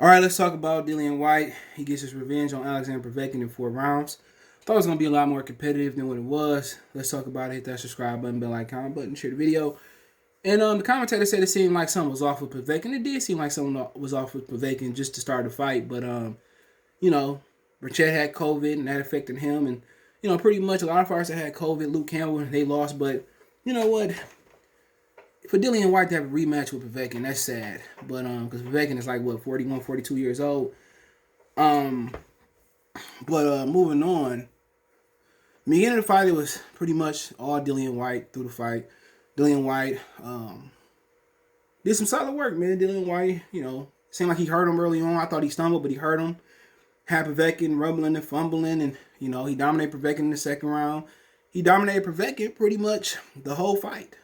right, let's talk about Dillian Whyte. He gets his revenge on Alexander Povetkin in 4 rounds. Thought it was going to be a lot more competitive than what it was. Let's talk about it. Hit that subscribe button, bell icon, comment button, share the video. And the commentator said it seemed like something was off with Povetkin. It did seem like something was off with Povetkin just to start the fight. But, Burchett had COVID, and that affected him. And, pretty much a lot of fighters that had COVID, Luke Campbell, they lost. But, you know what? For Dillian Whyte to have a rematch with Povetkin, that's sad. But because Povetkin is like 41, 42 years old. Moving on. Beginning of the fight, it was pretty much all Dillian Whyte through the fight. Dillian Whyte did some solid work, man. Dillian Whyte, seemed like he hurt him early on. I thought he stumbled, but he hurt him. Had Povetkin rumbling and fumbling, and he dominated Povetkin in the second round. He dominated Povetkin pretty much the whole fight.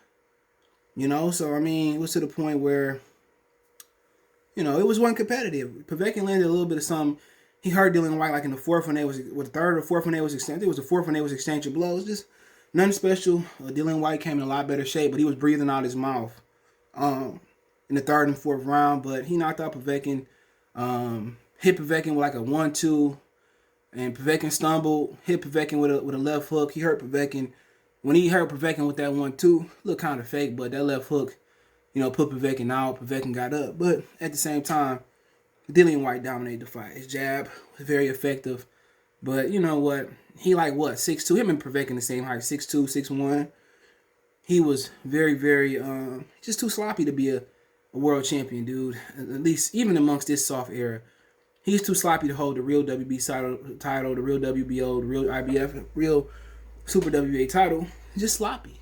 So, it was to the point where, it was one competitive. Povetkin landed a little bit of something. He hurt Dillian Whyte like in the fourth when they was, the third or fourth when they was exchanged. It was the fourth when they was exchanging blows. Just nothing special. Dillian Whyte came in a lot better shape, but he was breathing out his mouth in the third and fourth round. But he knocked out Povetkin, hit Povetkin with like a 1-2, and Povetkin stumbled, hit Povetkin with a left hook. He hurt Povetkin. When he hurt Povetkin with that 1-2, looked kind of fake, but that left hook, put Povetkin out. Povetkin got up. But at the same time, Dillian Whyte dominated the fight. His jab was very effective. But you know what? He 6'2". Him and Povetkin the same height, 6'2", 6'1". He was very, very, just too sloppy to be a world champion, dude. At least, even amongst this soft era. He's too sloppy to hold the real WB title, the real WBO, the real IBF, the real Super WBA title. Just sloppy.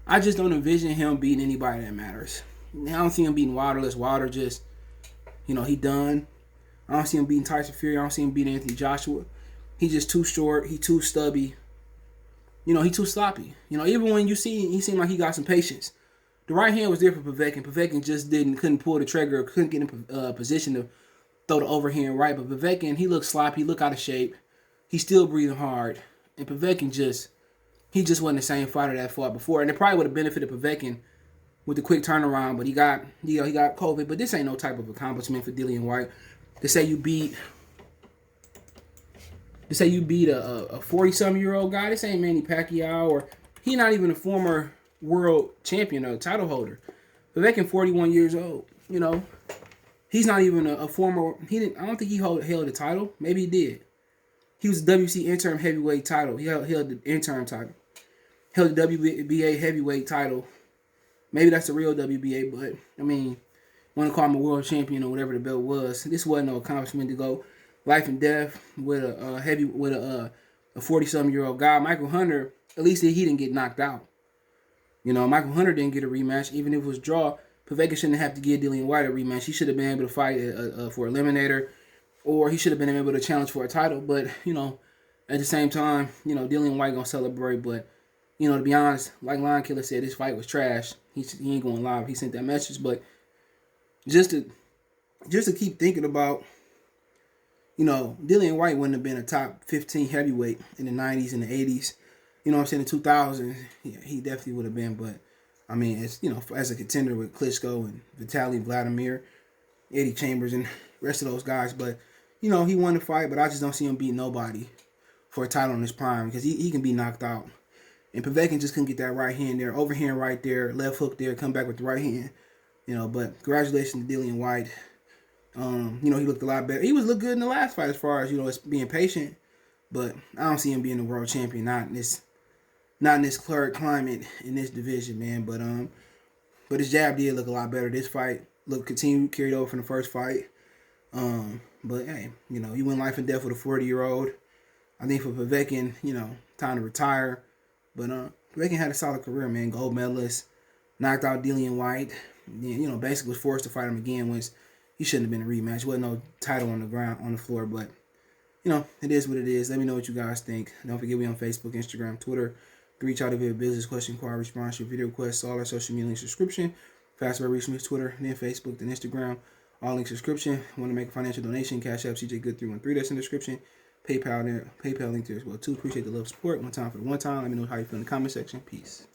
I just don't envision him beating anybody that matters. I don't see him beating Wilder unless Wilder just, he done. I don't see him beating Tyson Fury. I don't see him beating Anthony Joshua. He's just too short. He too stubby. He too sloppy. Even when you see, he seemed like he got some patience. The right hand was there for Povetkin. Povetkin just couldn't pull the trigger, couldn't get in position to throw the overhand right. But Povetkin, he looked sloppy, he looked out of shape. He's still breathing hard. And Povetkin he just wasn't the same fighter that fought before. And it probably would have benefited Povetkin with the quick turnaround, but he got COVID. But this ain't no type of accomplishment for Dillian Whyte. To say you beat a 40-something-year-old guy, this ain't Manny Pacquiao, or he not even a former world champion or title holder. Povetkin 41 years old. He's not even a former. I don't think he held the title. Maybe he did. He was the WC interim heavyweight title. He held the interim title. Held the WBA heavyweight title. Maybe that's the real WBA, but want to call him a world champion or whatever the belt was. This wasn't no accomplishment to go life and death with a 40-something-year-old guy. Michael Hunter, at least he didn't get knocked out. Michael Hunter didn't get a rematch, even if it was a draw. Povetkin shouldn't have to give Dillian Whyte a rematch. He should have been able to fight for eliminator, or he should have been able to challenge for a title. But at the same time, Dillian Whyte gonna celebrate. But to be honest, like Lion Killer said, this fight was trash. He ain't going live. He sent that message, but just to keep thinking about, Dillian Whyte wouldn't have been a top 15 heavyweight in the 90s and the 80s. In the 2000s, yeah, he definitely would have been. But it's as a contender with Klitschko and Vitaly Vladimir, Eddie Chambers, and the rest of those guys. But he won the fight. But I just don't see him beating nobody for a title in his prime, because he can be knocked out. And Povetkin just couldn't get that right hand there, overhand right there, left hook there, come back with the right hand. But congratulations to Dillian Whyte. He looked a lot better. He looked good in the last fight as far as, as being patient. But I don't see him being a world champion, not in this current climate, in this division, man. But his jab did look a lot better. This fight carried over from the first fight. But hey, you win life and death with a 40-year-old. I think for Povetkin, time to retire. But Povetkin had a solid career, man. Gold medalist, knocked out Dillian Whyte. Basically was forced to fight him again, which he shouldn't have been a rematch. Wasn't no title on the floor, but it is what it is. Let me know what you guys think. Don't forget, we on Facebook, Instagram, Twitter. To reach out if you have a business question, inquiry, response, your video requests, all our social media links, subscription. Fast way reach me is Twitter, then Facebook, then Instagram. All links subscription. Want to make a financial donation? Cash App CJ Good 313. That's in the description. PayPal link there as well too. Appreciate the love, support. One time for the one time. Let me know how you feel in the comment section. Peace.